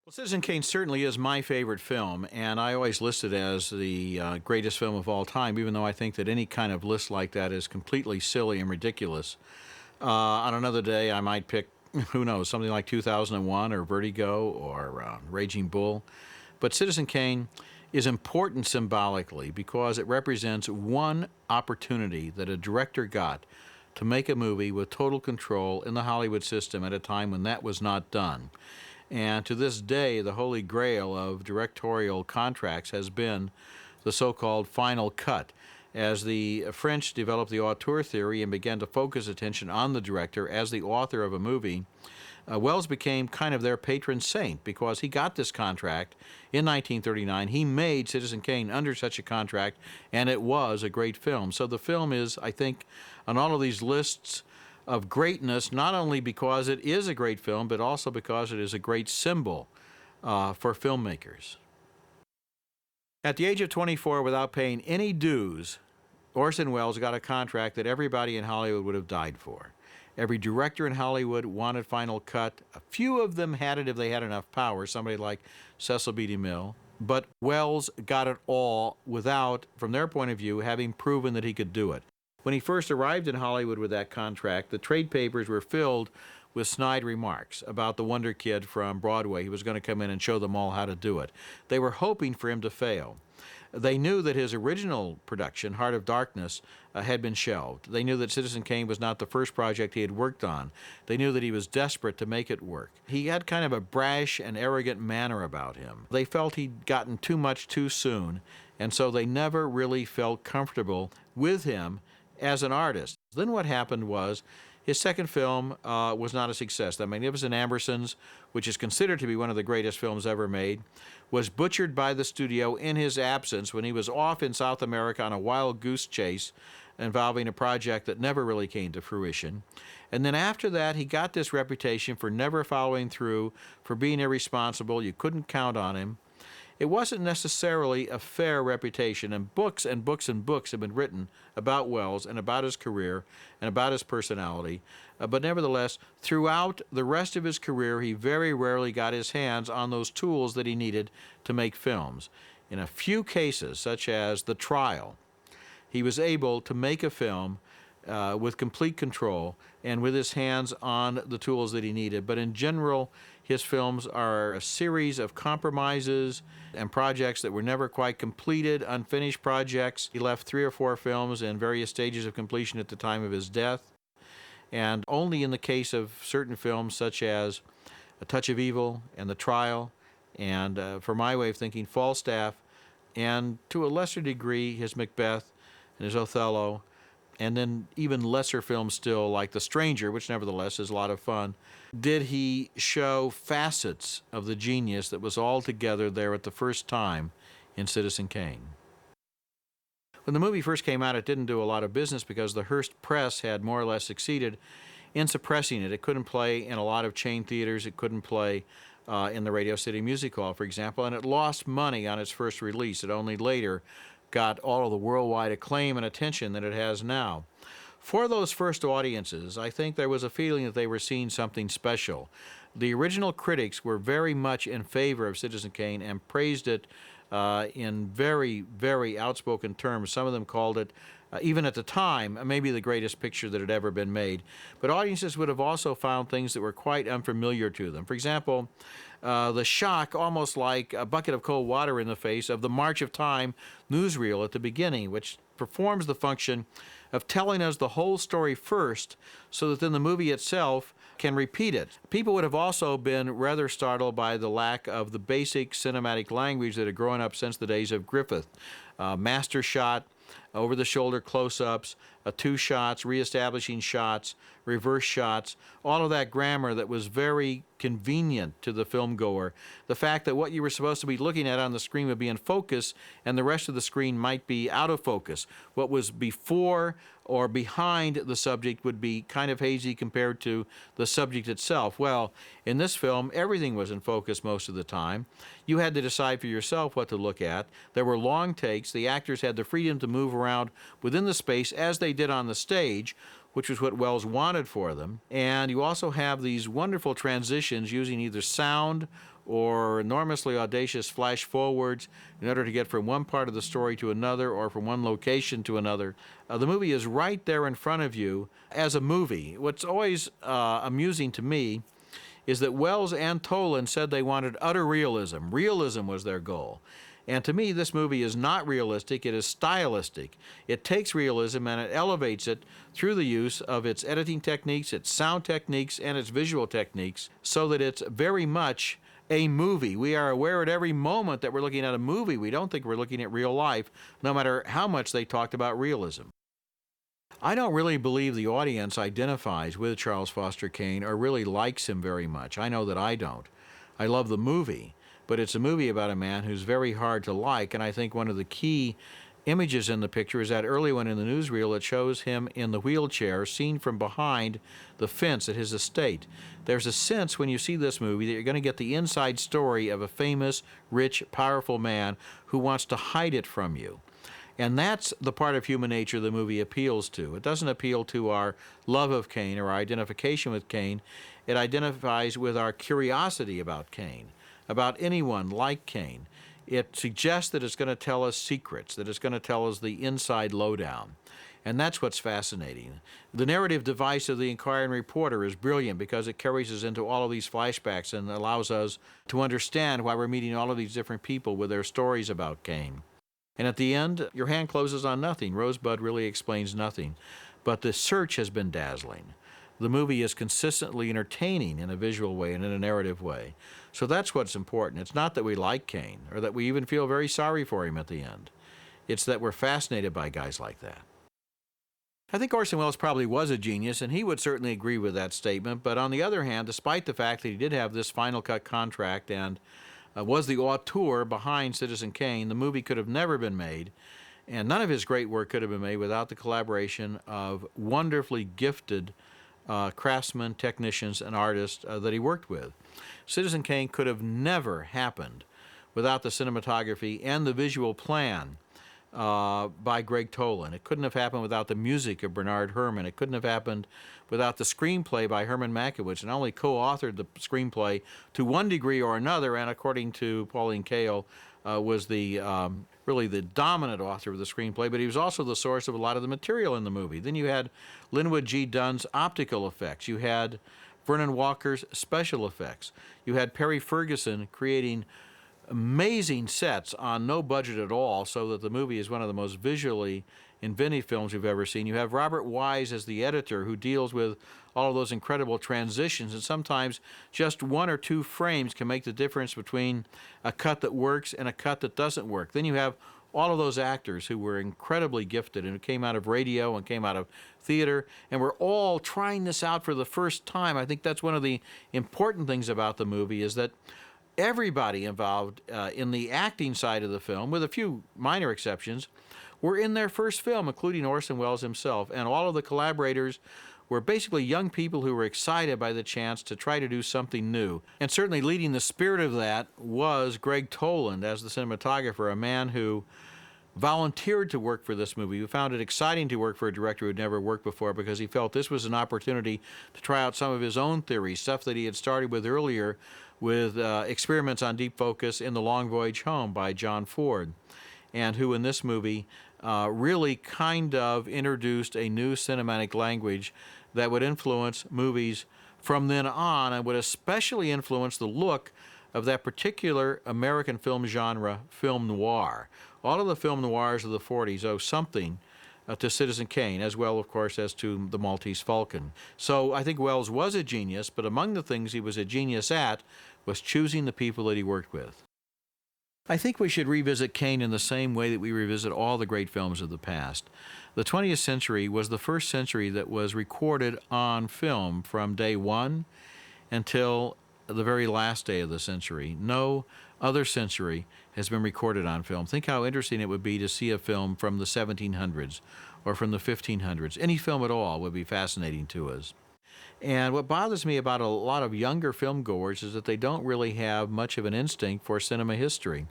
Well, Citizen Kane certainly is my favorite film, and I always list it as the greatest film of all time, even though I think that any kind of list like that is completely silly and ridiculous. On another day, I might pick, who knows, something like 2001 or Vertigo or Raging Bull. But Citizen Kane is important symbolically because it represents one opportunity that a director got to make a movie with total control in the Hollywood system at a time when that was not done. And to this day, the holy grail of directorial contracts has been the so-called final cut. As the French developed the auteur theory and began to focus attention on the director as the author of a movie, Wells became kind of their patron saint because he got this contract in 1939. He made Citizen Kane under such a contract, and it was a great film. So the film is, I think, on all of these lists of greatness, not only because it is a great film, but also because it is a great symbol for filmmakers. At the age of 24, without paying any dues, Orson Welles got a contract that everybody in Hollywood would have died for. Every director in Hollywood wanted final cut. A few of them had it if they had enough power, somebody like Cecil B. DeMille. But Welles got it all without, from their point of view, having proven that he could do it. When he first arrived in Hollywood with that contract, the trade papers were filled with snide remarks about the wonder kid from Broadway. He was going to come in and show them all how to do it. They were hoping for him to fail. They knew that his original production, Heart of Darkness, had been shelved. They knew that Citizen Kane was not the first project he had worked on. They knew that he was desperate to make it work. He had kind of a brash and arrogant manner about him. They felt he'd gotten too much too soon, and so they never really felt comfortable with him as an artist. Then what happened was his second film was not a success. The Magnificent Ambersons, which is considered to be one of the greatest films ever made, was butchered by the studio in his absence when he was off in South America on a wild goose chase involving a project that never really came to fruition. And then after that, he got this reputation for never following through, for being irresponsible. You couldn't count on him. It wasn't necessarily a fair reputation, and books and books and books have been written about Welles and about his career and about his personality. But nevertheless, throughout the rest of his career, he very rarely got his hands on those tools that he needed to make films. In a few cases, such as The Trial, he was able to make a film with complete control and with his hands on the tools that he needed. But in general, his films are a series of compromises and projects that were never quite completed, unfinished projects. He left 3 or 4 films in various stages of completion at the time of his death. And only in the case of certain films such as A Touch of Evil and The Trial, and for my way of thinking, Falstaff, and to a lesser degree, his Macbeth and his Othello, and then even lesser films still like The Stranger, which nevertheless is a lot of fun, did he show facets of the genius that was all together there at the first time in Citizen Kane. When the movie first came out, it didn't do a lot of business because the Hearst press had more or less succeeded in suppressing it. It couldn't play in a lot of chain theaters. It couldn't play in the Radio City Music Hall, for example, and it lost money on its first release. It only later got all of the worldwide acclaim and attention that it has now. For those first audiences, I think there was a feeling that they were seeing something special. The original critics were very much in favor of Citizen Kane and praised it in very, very outspoken terms. Some of them called it, even at the time, maybe the greatest picture that had ever been made. But audiences would have also found things that were quite unfamiliar to them. For example, the shock, almost like a bucket of cold water in the face, of the March of Time newsreel at the beginning, which performs the function of telling us the whole story first so that then the movie itself can repeat it. People would have also been rather startled by the lack of the basic cinematic language that had grown up since the days of Griffith. Master shot, over-the-shoulder close-ups, 2 shots, reestablishing shots, reverse shots, all of that grammar that was very convenient to the filmgoer. The fact that what you were supposed to be looking at on the screen would be in focus and the rest of the screen might be out of focus. What was before or behind the subject would be kind of hazy compared to the subject itself. Well, in this film, everything was in focus most of the time. You had to decide for yourself what to look at. There were long takes. The actors had the freedom to move around within the space as they did on the stage, which was what Welles wanted for them. And you also have these wonderful transitions using either sound or enormously audacious flash forwards in order to get from one part of the story to another or from one location to another. The movie is right there in front of you as a movie. What's always amusing to me is that Wells and Toland said they wanted utter realism. Realism was their goal. And to me, this movie is not realistic, it is stylistic. It takes realism and it elevates it through the use of its editing techniques, its sound techniques, and its visual techniques, so that it's very much a movie. We are aware at every moment that we're looking at a movie. We don't think we're looking at real life, no matter how much they talked about realism. I don't really believe the audience identifies with Charles Foster Kane or really likes him very much. I know that I don't. I love the movie, but it's a movie about a man who's very hard to like, and I think one of the key images in the picture is that early one in the newsreel that shows him in the wheelchair seen from behind the fence at his estate. There's a sense when you see this movie that you're going to get the inside story of a famous, rich, powerful man who wants to hide it from you. And that's the part of human nature the movie appeals to. It doesn't appeal to our love of Kane or our identification with Kane. It identifies with our curiosity about Kane, about anyone like Kane. It suggests that it's going to tell us secrets, that it's going to tell us the inside lowdown. And that's what's fascinating. The narrative device of the inquiring reporter is brilliant because it carries us into all of these flashbacks and allows us to understand why we're meeting all of these different people with their stories about Kane. And at the end, your hand closes on nothing. Rosebud really explains nothing. But the search has been dazzling. The movie is consistently entertaining in a visual way and in a narrative way. So that's what's important. It's not that we like Kane or that we even feel very sorry for him at the end. It's that we're fascinated by guys like that. I think Orson Welles probably was a genius, and he would certainly agree with that statement. But on the other hand, despite the fact that he did have this Final Cut contract and was the auteur behind Citizen Kane, the movie could have never been made, and none of his great work could have been made without the collaboration of wonderfully gifted craftsmen, technicians, and artists that he worked with. Citizen Kane could have never happened without the cinematography and the visual plan by Greg Toland. It couldn't have happened without the music of Bernard Herrmann. It couldn't have happened without the screenplay by Herman Mankiewicz, and only co-authored the screenplay to one degree or another, and according to Pauline Kael, was the really the dominant author of the screenplay, but he was also the source of a lot of the material in the movie. Then you had Linwood G. Dunn's optical effects. You had Vernon Walker's special effects. You had Perry Ferguson creating amazing sets on no budget at all, so that the movie is one of the most visually inventive films we've ever seen. You have Robert Wise as the editor, who deals with all of those incredible transitions, and sometimes just one or two frames can make the difference between a cut that works and a cut that doesn't work. Then you have all of those actors who were incredibly gifted and who came out of radio and came out of theater, and we're all trying this out for the first time. I think that's one of the important things about the movie, is that everybody involved in the acting side of the film, with a few minor exceptions, were in their first film, including Orson Welles himself. And all of the collaborators were basically young people who were excited by the chance to try to do something new. And certainly leading the spirit of that was Greg Toland as the cinematographer, a man who volunteered to work for this movie, who found it exciting to work for a director who had never worked before, because he felt this was an opportunity to try out some of his own theories, stuff that he had started with earlier with experiments on deep focus in The Long Voyage Home by John Ford, and who in this movie really kind of introduced a new cinematic language that would influence movies from then on, and would especially influence the look of that particular American film genre, film noir. All of the film noirs of the 40s owe something to Citizen Kane, as well, of course, as to The Maltese Falcon. So I think Welles was a genius, but among the things he was a genius at was choosing the people that he worked with. I think we should revisit Kane in the same way that we revisit all the great films of the past. The 20th century was the first century that was recorded on film from day one until the very last day of the century. No other century has been recorded on film. Think how interesting it would be to see a film from the 1700s or from the 1500s. Any film at all would be fascinating to us. And what bothers me about a lot of younger film goers is that they don't really have much of an instinct for cinema history.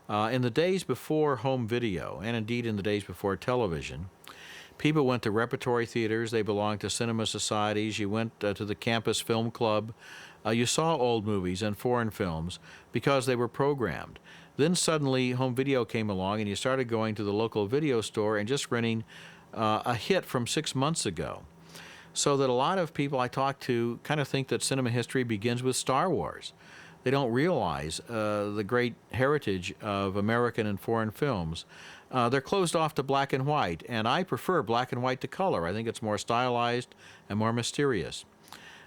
In the days before home video, and indeed in the days before television, people went to repertory theaters, they belonged to cinema societies, you went to the campus film club, You saw old movies and foreign films because they were programmed. Then suddenly home video came along and you started going to the local video store and just renting a hit from 6 months ago. So that a lot of people I talk to kind of think that cinema history begins with Star Wars. They don't realize the great heritage of American and foreign films. They're closed off to black and white, and I prefer black and white to color. I think it's more stylized and more mysterious.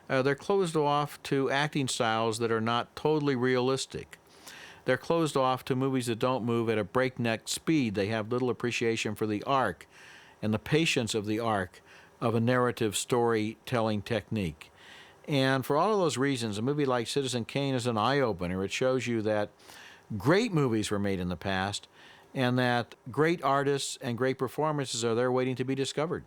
They're closed off to acting styles that are not totally realistic. They're closed off to movies that don't move at a breakneck speed. They have little appreciation for the arc and the patience of the arc of a narrative storytelling technique. And for all of those reasons, a movie like Citizen Kane is an eye-opener. It shows you that great movies were made in the past and that great artists and great performances are there waiting to be discovered.